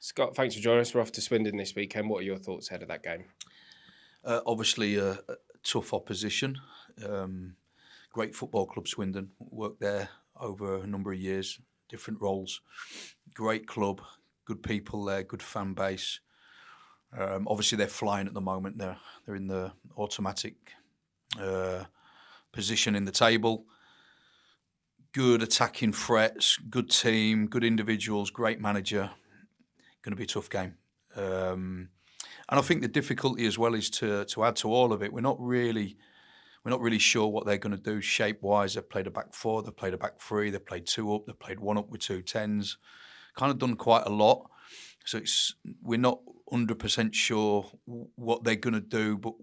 Scott, thanks for joining us. We're off to Swindon this weekend. What are your thoughts ahead of that game? Obviously, a tough opposition. Great football club, Swindon. Worked there over a number of years, different roles. Great club, good people there, good fan base. Obviously, they're flying at the moment. They're in the automatic position in the table. Good attacking threats, good team, good individuals, great manager. Going to be a tough game. And I think the difficulty as well is to add to all of it. We're not really sure what they're going to do shape wise. They've played a back four, they've played a back three, they've played two up, they've played one up with two tens. Kind of done quite a lot. So we're not 100% sure what they're going to do, but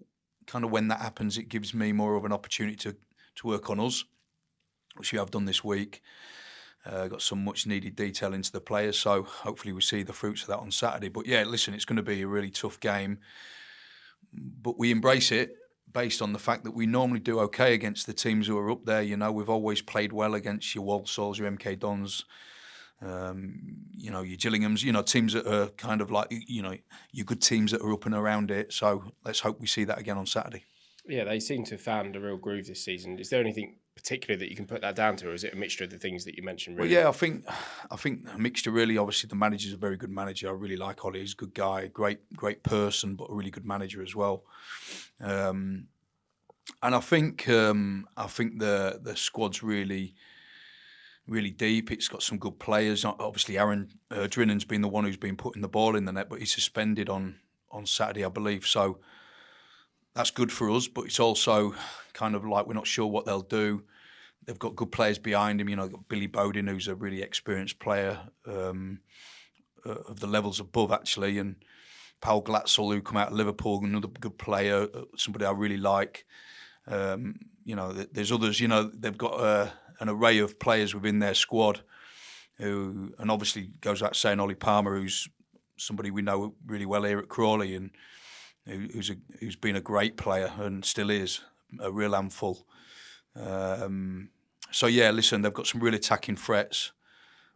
kind of when that happens, it gives me more of an opportunity to work on us, which we have done this week. Got some much needed detail into the players, so hopefully we see the fruits of that on Saturday. But yeah, listen, it's going to be a really tough game, but we embrace it based on the fact that we normally do okay against the teams who are up there. You know, we've always played well against your Walsalls, your MK Dons, your Gillinghams, teams that are kind of like, your good teams that are up and around it. So let's hope we see that again on Saturday. Yeah, they seem to have found a real groove this season. Is there anything particular that you can put that down to, or is it a mixture of the things that you mentioned? Really? Well, yeah, I think a mixture. Really, obviously, the manager's a very good manager. I really like Ollie. He's a good guy, great person, but a really good manager as well. And I think the squad's really deep. It's got some good players. Obviously, Aaron Drinnan's been the one who's been putting the ball in the net, but he's suspended on Saturday, I believe. So that's good for us, but it's also kind of like we're not sure what they'll do. They've got good players behind him. They've got Billy Bowden, who's a really experienced player of the levels above, actually, and Paul Glatzel, who come out of Liverpool, another good player, somebody I really like. There's others. They've got an array of players within their squad who, and obviously goes without saying, Ollie Palmer, who's somebody we know really well here at Crawley, and who's been a great player and still is a real handful. So yeah, listen, they've got some really attacking threats.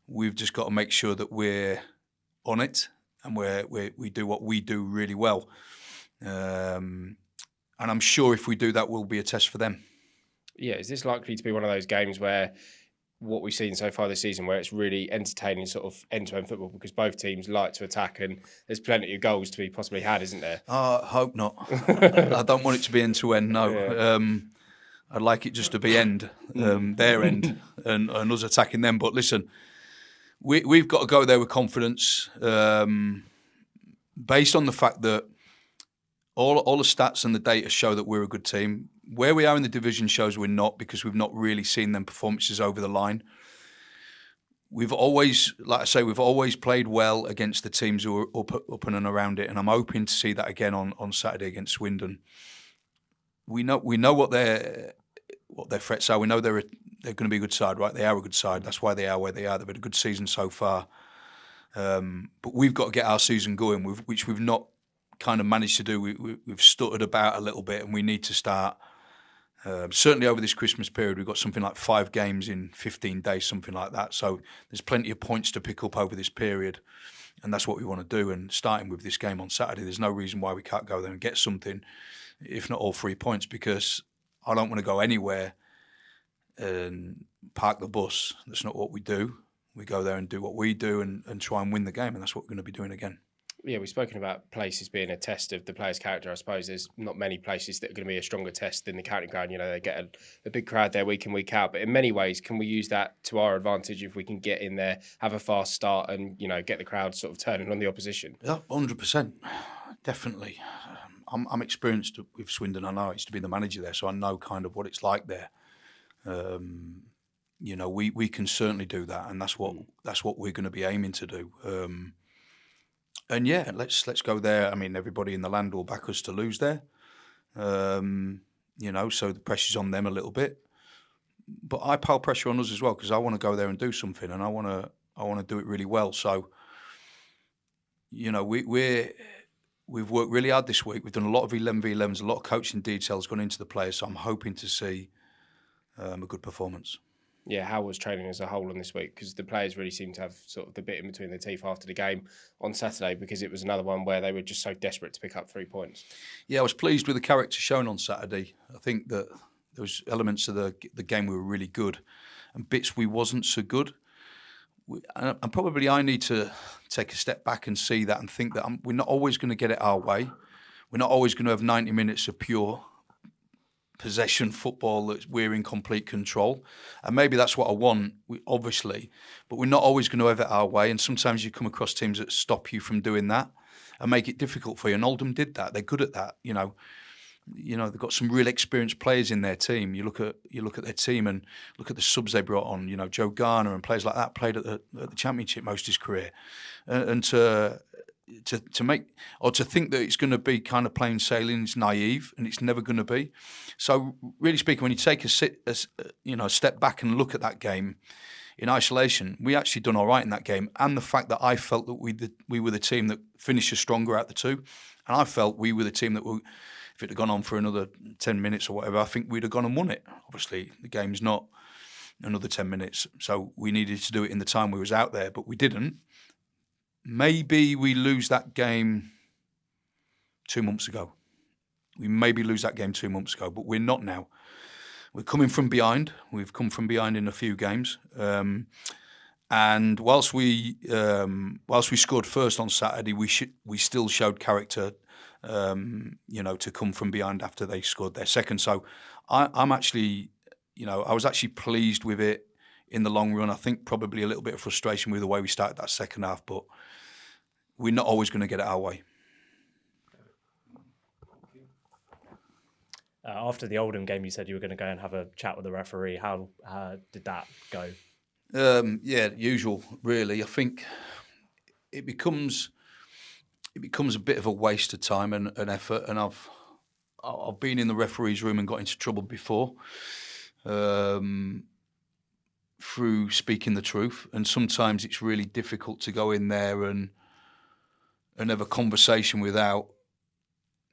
We've just got to make sure that we're on it and we do what we do really well. And I'm sure if we do that, will be a test for them. Yeah, is this likely to be one of those games where what we've seen so far this season, where it's really entertaining sort of end-to-end football, because both teams like to attack and there's plenty of goals to be possibly had, isn't there? I hope not. I don't want it to be end-to-end, no. Yeah. I'd like it just to be their end, and us attacking them. But listen, we've got to go there with confidence, based on the fact that all the stats and the data show that we're a good team. Where we are in the division shows we're not, because we've not really seen them performances over the line. We've always, like I say, played well against the teams who are up and around it, and I'm hoping to see that again on Saturday against Swindon. We know what their threats are. We know they're going to be a good side, right? They are a good side. That's why they are where they are. They've had a good season so far, but we've got to get our season going, which we've not kind of managed to do. We've stuttered about a little bit, and we need to start. Certainly over this Christmas period, we've got something like 5 games in 15 days, something like that. So there's plenty of points to pick up over this period, and that's what we want to do. And starting with this game on Saturday, there's no reason why we can't go there and get something, if not all 3 points, because I don't want to go anywhere and park the bus. That's not what we do. We go there and do what we do and try and win the game, and that's what we're going to be doing again. Yeah, we've spoken about places being a test of the player's character. I suppose there's not many places that are going to be a stronger test than the county ground. They get a big crowd there week in, week out. But in many ways, can we use that to our advantage if we can get in there, have a fast start and, get the crowd sort of turning on the opposition? Yeah, 100%. Definitely. I'm experienced with Swindon. I know I used to be the manager there, so I know kind of what it's like there. We can certainly do that, and that's what we're going to be aiming to do. And yeah, let's go there. I mean, everybody in the land will back us to lose there. So the pressure's on them a little bit. But I pile pressure on us as well, because I want to go there and do something, and I want to do it really well. So, we've worked really hard this week. We've done a lot of 11v11s, a lot of coaching details gone into the players. So I'm hoping to see a good performance. how was training as a whole on this week? Because the players really seemed to have sort of the bit in between their teeth after the game on Saturday, because it was another one where they were just so desperate to pick up 3 points. Yeah, I was pleased with the character shown on Saturday. I think that there was elements of the game we were really good, and bits we wasn't so good. And probably I need to take a step back and see that and think that we're not always going to get it our way. We're not always going to have 90 minutes of pure possession football that we're in complete control. And maybe that's what I want, obviously. But we're not always going to have it our way. And sometimes you come across teams that stop you from doing that and make it difficult for you. And Oldham did that. They're good at that. They've got some real experienced players in their team. You look at their team and look at the subs they brought on. Joe Garner and players like that played at the Championship most of his career, and to make or to think that it's going to be kind of plain sailing is naive, and it's never going to be. So really speaking, when you take a step back and look at that game in isolation, we actually done all right in that game, and the fact that I felt that we were the team that finished stronger out the two, and I felt we were the team that if it had gone on for another 10 minutes or whatever, I think we'd have gone and won it. Obviously, the game's not another 10 minutes, so we needed to do it in the time we was out there, but we didn't. Maybe we lose that game 2 months ago. We maybe lose that game 2 months ago, but we're not now. We're coming from behind. We've come from behind in a few games. And whilst we scored first on Saturday, we still showed character, to come from behind after they scored their second. So I'm actually, I was actually pleased with it in the long run. I think probably a little bit of frustration with the way we started that second half, but we're not always going to get it our way. After the Oldham game, you said you were going to go and have a chat with the referee. How did that go? Usual, really. I think it becomes a bit of a waste of time and effort, and I've been in the referee's room and got into trouble before through speaking the truth, and sometimes it's really difficult to go in there and have a conversation without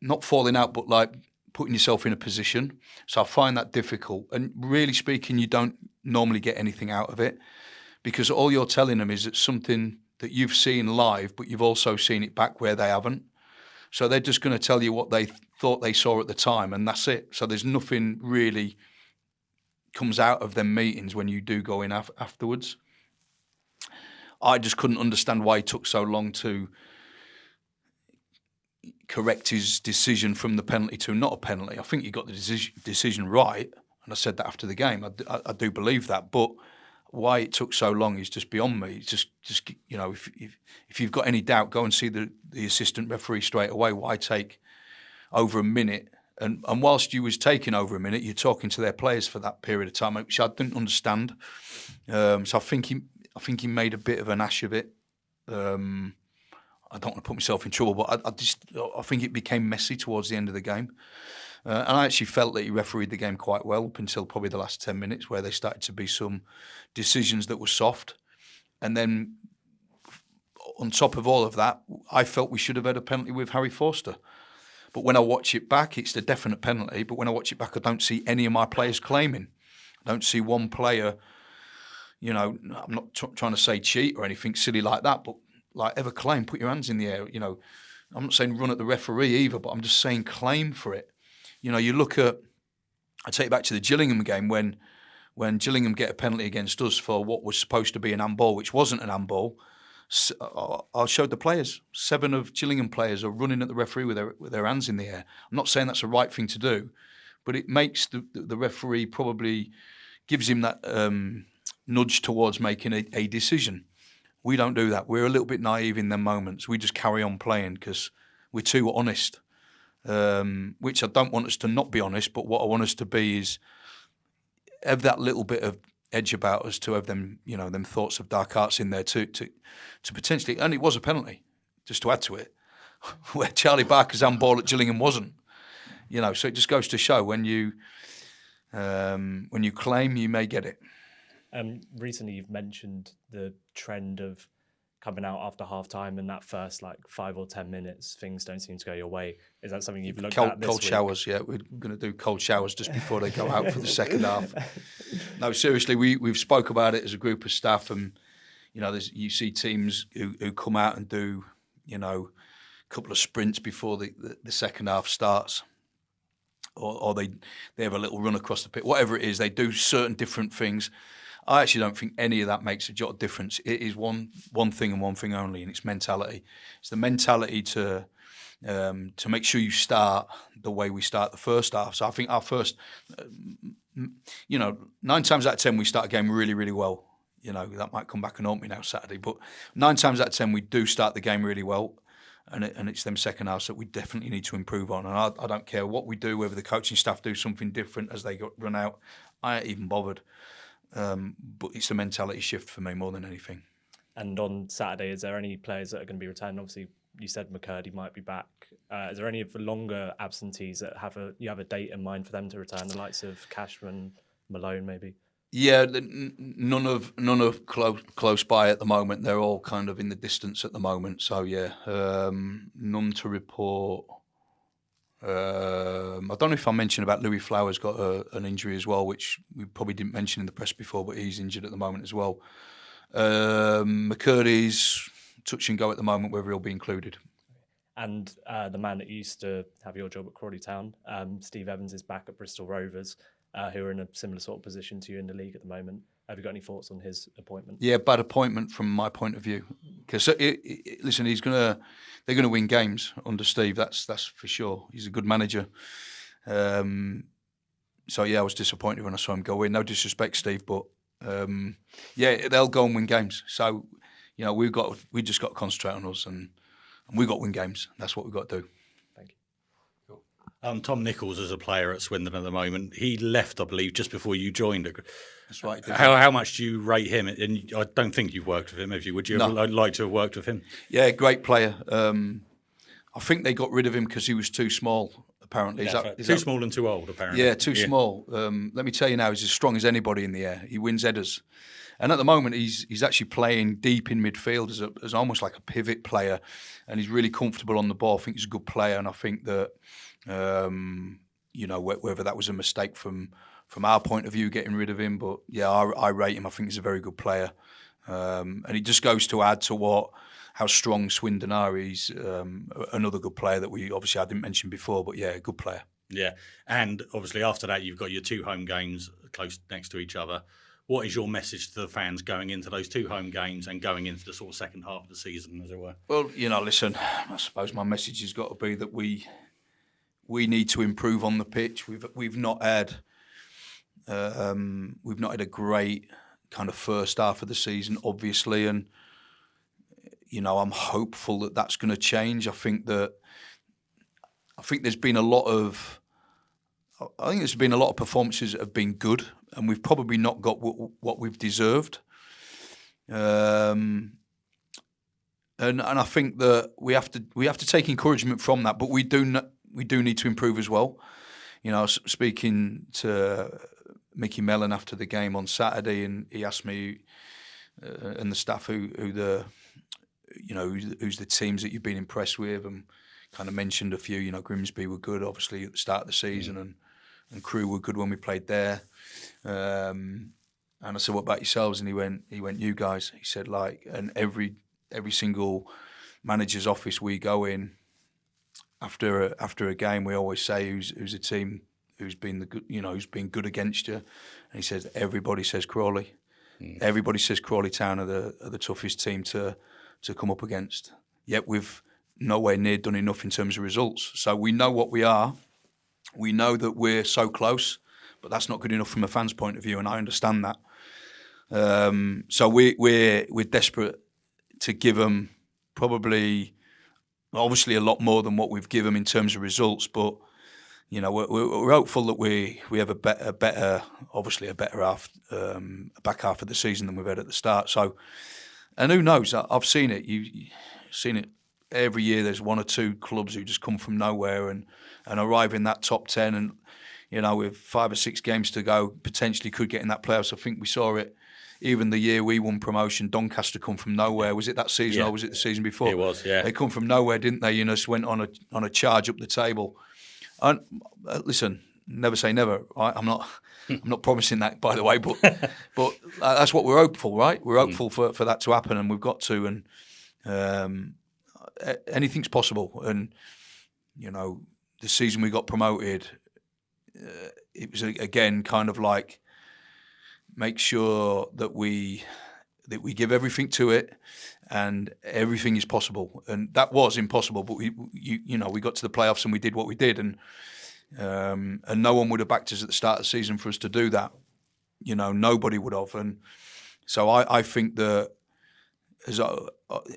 not falling out, but like putting yourself in a position. So I find that difficult, and really speaking, you don't normally get anything out of it, because all you're telling them is it's something that you've seen live, but you've also seen it back where they haven't. So they're just going to tell you what they thought they saw at the time, and that's it. So there's nothing really comes out of them meetings when you do go in afterwards. I just couldn't understand why he took so long to correct his decision from the penalty to not a penalty. I think he got the decision right, and I said that after the game. I do believe that, but why it took so long is just beyond me. It's just if you've got any doubt, go and see the assistant referee straight away. Why take over a minute? And whilst you was taking over a minute, you're talking to their players for that period of time, which I didn't understand. So I think he made a bit of an ash of it. I don't want to put myself in trouble, but I think it became messy towards the end of the game. And I actually felt that he refereed the game quite well up until probably the last 10 minutes, where there started to be some decisions that were soft. And then on top of all of that, I felt we should have had a penalty with Harry Forster. But when I watch it back, it's a definite penalty. But when I watch it back, I don't see any of my players claiming. I don't see one player, I'm not trying to say cheat or anything silly like that, but like ever claim, put your hands in the air. I'm not saying run at the referee either, but I'm just saying claim for it. You look at, I take you back to the Gillingham game when Gillingham get a penalty against us for what was supposed to be an handball, which wasn't an handball. I showed the players. 7 of Gillingham players are running at the referee with their hands in the air. I'm not saying that's the right thing to do, but it makes the referee, probably gives him that nudge towards making a decision. We don't do that. We're a little bit naive in them moments. We just carry on playing because we're too honest, which I don't want us to not be honest, but what I want us to be is have that little bit of edge about us, to have them, them thoughts of dark arts in there to potentially, and it was a penalty, just to add to it, where Charlie Barker's handball at Gillingham wasn't. So it just goes to show when you claim, you may get it. Recently, you've mentioned the trend of coming out after half time and that first like 5 or 10 minutes, things don't seem to go your way. Is that something you've looked at this Cold week? showers, yeah. We're going to do cold showers just before they go out for the second half. No, seriously, we've spoke about it as a group of staff, and you see teams who come out and do a couple of sprints before the second half starts, or they have a little run across the pitch. Whatever it is, they do certain different things. I actually don't think any of that makes a jot of difference. It is one thing and one thing only, and it's mentality. It's the mentality to make sure you start the way we start the first half. So I think our first, 9 times out of 10 we start a game really, really well. That might come back and haunt me now Saturday, but 9 times out of 10 we do start the game really well, and it's them second halves that we definitely need to improve on. And I don't care what we do, whether the coaching staff do something different as they run out. I ain't even bothered. But it's a mentality shift for me more than anything. And on Saturday, is there any players that are going to be returning? Obviously, you said McCurdy might be back. Is there any of the longer absentees that you have a date in mind for them to return? The likes of Cashman, Malone, maybe. Yeah, none of close by at the moment. They're all kind of in the distance at the moment. So yeah, none to report. I don't know if I mentioned about Louis Flowers got an injury as well, which we probably didn't mention in the press before, but he's injured at the moment as well. McCurdy's touch and go at the moment whether he'll be included. And the man that used to have your job at Crawley Town, Steve Evans, is back at Bristol Rovers, who are in a similar sort of position to you in the league at the moment. Have you got any thoughts on his appointment? Yeah, bad appointment from my point of view. Because listen, they're gonna win games under Steve. That's for sure. He's a good manager. So yeah, I was disappointed when I saw him go in. No disrespect, Steve, but yeah, they'll go and win games. So we just got to concentrate on us, and we've got to win games. That's what we've got to do. Thank you. Tom Nichols is a player at Swindon at the moment. He left, I believe, just before you joined. That's right. How much do you rate him? And I don't think you've worked with him, have you? Would you like to have worked with him? Yeah, great player. I think they got rid of him because he was too small, apparently. Is too small and too old, apparently. Yeah, too small. Let me tell you now, he's as strong as anybody in the air. He wins headers. And at the moment, he's actually playing deep in midfield as almost like a pivot player. And he's really comfortable on the ball. I think he's a good player. And I think that, whether that was a mistake from our point of view, getting rid of him. But yeah, I rate him. I think he's a very good player. And he just goes to add to how strong Swindon are. He's another good player that I didn't mention before, but yeah, a good player. Yeah, and obviously after that you've got your 2 home games close next to each other. What is your message to the fans going into those 2 home games and going into the sort of second half of the season, as it were? Well, listen, I suppose my message has got to be that we need to improve on the pitch. We've not had a great kind of first half of the season, obviously, and I'm hopeful that that's going to change. I think there's been a lot of performances that have been good, and we've probably not got what we've deserved. And I think that we have to take encouragement from that, but we do need to improve as well. Speaking to Mickey Mellon after the game on Saturday, and he asked me and the staff who's the teams that you've been impressed with, and kind of mentioned a few. Grimsby were good, obviously, at the start of the season, and Crewe were good when we played there. And I said, "What about yourselves?" And he went, "You guys." He said, and every single manager's office we go in after a game, we always say who's a team who's been who's been good against you. And he says everybody says Crawley. Everybody says Crawley Town are the toughest team to come up against. Yet we've nowhere near done enough in terms of results. So we know what we are. We know that we're so close, but that's not good enough from a fan's point of view, and I understand that. So we're desperate to give them probably, obviously, a lot more than what we've given them in terms of results. But we're hopeful that we have a better half, back half of the season than we've had at the start. So, and who knows? I've seen it. You've seen it every year. There's 1 or 2 clubs who just come from nowhere and arrive in that top 10, and with 5 or 6 games to go, potentially could get in that playoffs. I think we saw it even the year we won promotion, Doncaster come from nowhere. Was it that season or was it the season before? It was, yeah. They come from nowhere, didn't they? You know, just went on a charge up the table. And listen, never say never. Right? I'm not promising that, by the way, but that's what we're hopeful, right? We're hopeful for that to happen, and we've got to. And anything's possible. And you know, the season we got promoted, it was again kind of like make sure that we give everything to it, and everything is possible. And that was impossible, but we got to the playoffs and we did what we did, and no one would have backed us at the start of the season for us to do that. You know, nobody would have. And so I think that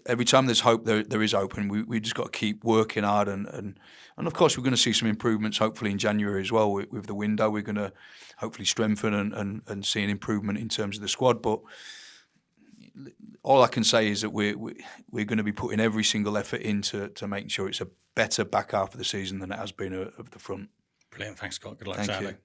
every time there's hope, there is hope, and we just got to keep working hard. And of course, we're going to see some improvements hopefully in January as well with the window. We're going to hopefully strengthen and see an improvement in terms of the squad. But all I can say is that we're going to be putting every single effort into making sure it's a better back half of the season than it has been of the front. Brilliant. Thanks, Scott. Good luck Thank Saturday. you.